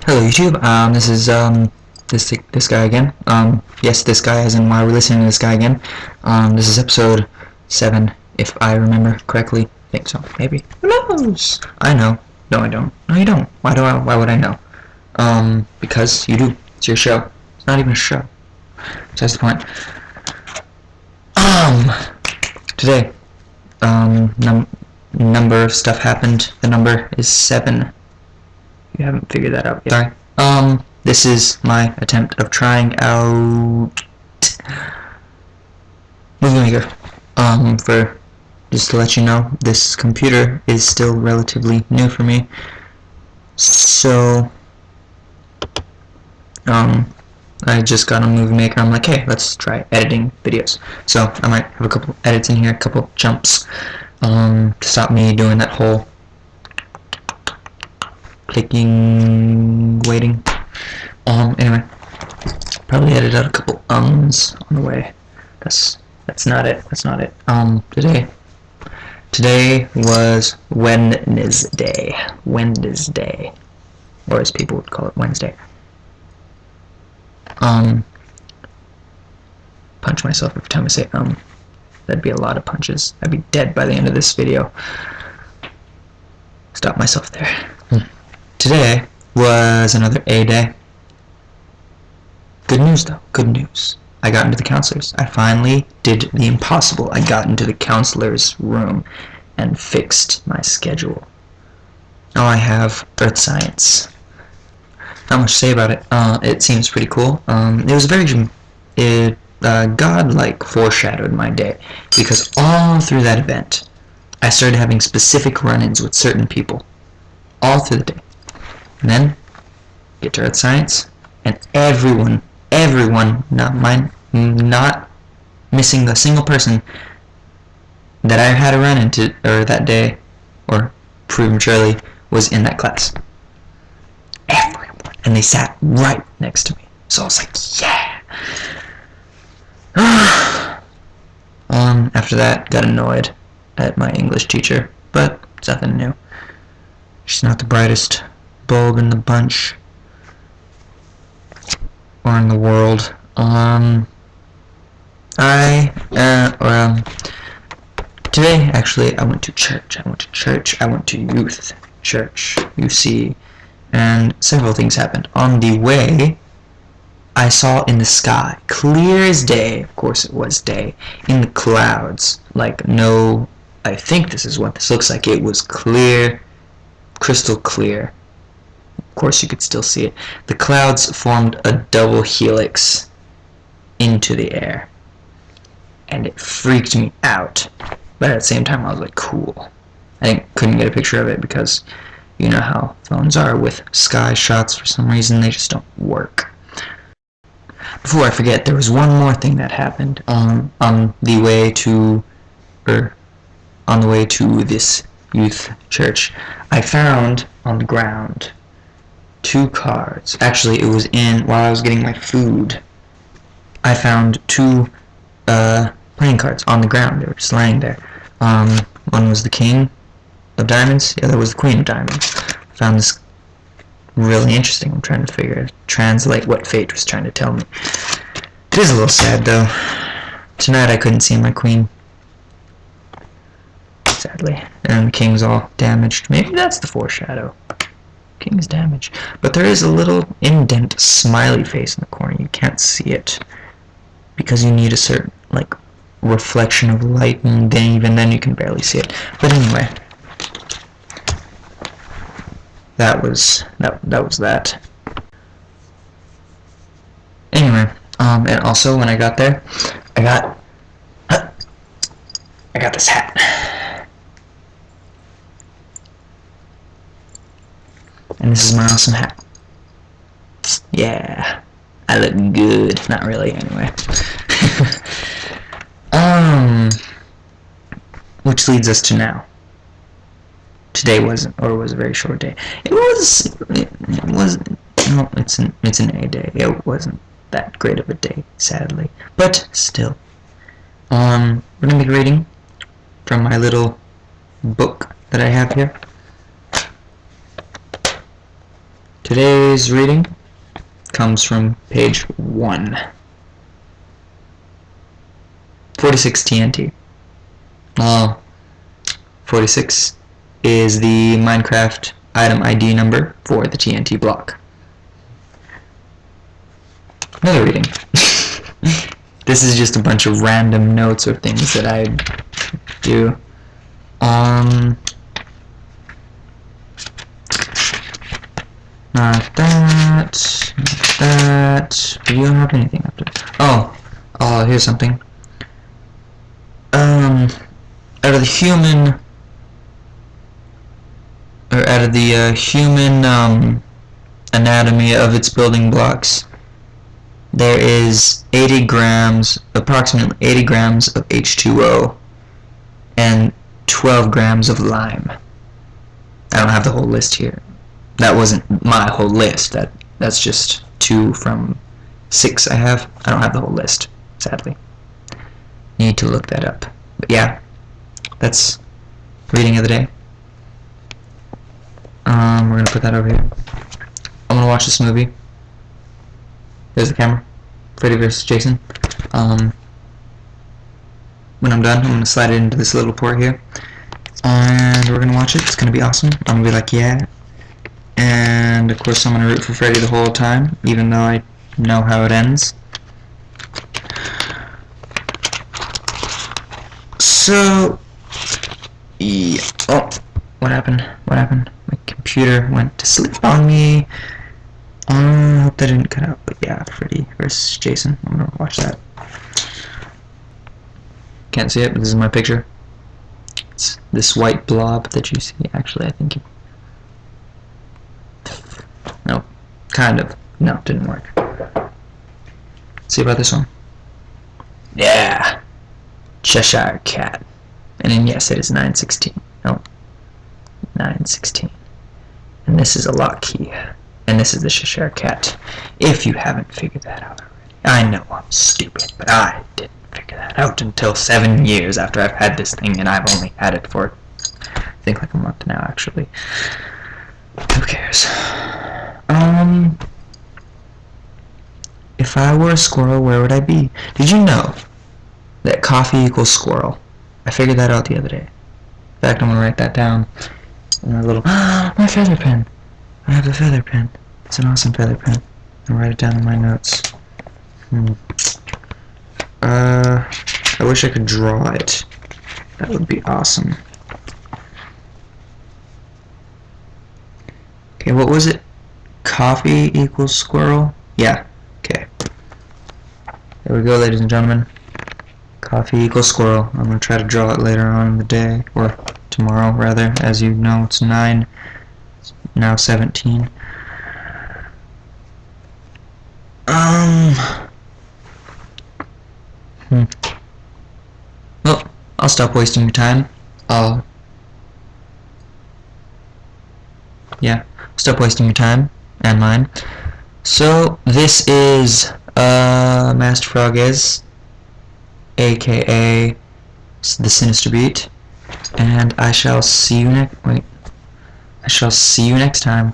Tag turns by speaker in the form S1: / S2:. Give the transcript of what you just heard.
S1: Hello YouTube, this is this guy again. Yes, this guy, as in why we're listening to this guy again. This is episode 7, if I remember correctly. I think so, maybe. Who knows? I know. No, I don't. No, you don't. Why would I know? Because you do. It's your show. It's not even a show. So that's the point. Today, number of stuff happened. The number is 7. You haven't figured that out yet. Sorry. This is my attempt of trying out Movie Maker. For just to let you know, this computer is still relatively new for me. So, I just got on Movie Maker. I'm like, hey, let's try editing videos. So I might have a couple edits in here, a couple jumps, to stop me doing that whole clicking, waiting. Anyway, probably edit out a couple ums on the way. That's not it. That's not it. Today was Wednesday, or as people would call it, Wednesday. Punch myself every time I say That'd be a lot of punches. I'd be dead by the end of this video. Stop myself there. Today was another A day. Good news though, good news. I got into the counselor's. I finally did the impossible. I got into the counselor's room and fixed my schedule. Now I have earth science. Not much to say about it. It seems pretty cool. It was God like foreshadowed my day, because all through that event I started having specific run-ins with certain people all through the day. And then get to earth science, and everyone, not missing the single person that I had a run into or that day or prematurely was in that class. Everyone, and they sat right next to me. So I was like, yeah. After that, got annoyed at my English teacher, but it's nothing new. She's not the brightest bulb in the bunch or in the world. Today actually I went to church. I went to youth church, UC, and several things happened. On the way, I saw in the sky, clear as day, of course it was day, in the clouds, like no, I think this is what this looks like. It was clear, crystal clear. Of course you could still see it. The clouds formed a double helix into the air, and it freaked me out. But at the same time I was like, cool. I couldn't get a picture of it because you know how phones are with sky shots. For some reason they just don't work. Before I forget, there was one more thing that happened on the way to this youth church. I found on the ground 2 cards. Actually, it was while I was getting my food. I found 2 playing cards on the ground. They were just laying there. One was the King of Diamonds. The other was the Queen of Diamonds. I found this really interesting. I'm trying to translate what fate was trying to tell me. It is a little sad though. Tonight I couldn't see my queen, sadly, and the king's all damaged. Maybe that's the foreshadow. King's damaged, but there is a little indent smiley face in the corner. You can't see it because you need a certain reflection of light, and then even then you can barely see it. But anyway, that was that. Anyway, and also when I got there, I got this hat, and this is my awesome hat. Yeah, I look good. Not really, anyway. Which leads us to now. Today was a very short day. It's an A day. It wasn't that great of a day, sadly, but still. We're gonna be reading from my little book that I have here. Today's reading comes from page 1. 46 TNT. 46 is the Minecraft item ID number for the TNT block. Another reading. This is just a bunch of random notes or things that I do. Not that. Not that. You don't have anything up there. Oh, here's something. Out of the human anatomy of its building blocks, there is approximately 80 grams of H2O and 12 grams of lime. I don't have the whole list here. That wasn't my whole list. That's just 2 from 6 I have. I don't have the whole list, sadly. Need to look that up. But yeah, that's reading of the day. We're gonna put that over here. I'm gonna watch this movie. There's the camera. Freddy vs. Jason. When I'm done, I'm gonna slide it into this little port here, and we're gonna watch it. It's gonna be awesome. I'm gonna be like, yeah. And of course, I'm gonna root for Freddy the whole time, even though I know how it ends. So, yeah. Oh, what happened? What happened? My computer went to sleep on me. I hope that didn't cut out, but yeah, Freddy vs. Jason. I'm gonna watch that. Can't see it, but this is my picture. It's this white blob that you see. Actually, I think no, kind of. No, didn't work. See about this one? Yeah, Cheshire Cat. And then yes, it is 916. No, 916. And this is a lock key. And this is the Cheshire Cat. If you haven't figured that out already. I know I'm stupid, but I didn't figure that out until 7 years after I've had this thing, and I've only had it for, I think, like a month now, actually. Who cares? If I were a squirrel, where would I be? Did you know that coffee equals squirrel? I figured that out the other day. In fact, I'm gonna write that down in a little. My feather pen. I have a feather pen. It's an awesome feather pen. I'll write it down in my notes. I wish I could draw it. That would be awesome. Okay, what was it? Coffee equals squirrel? Yeah, okay. There we go, ladies and gentlemen. Coffee equals squirrel. I'm going to try to draw it later on in the day, or tomorrow, rather. As you know, it's 9. It's now 17. Well, I'll stop wasting your time. Stop wasting your time and mine. So this is Master Frog is, aka the Sinister Beat, and I shall see you next time.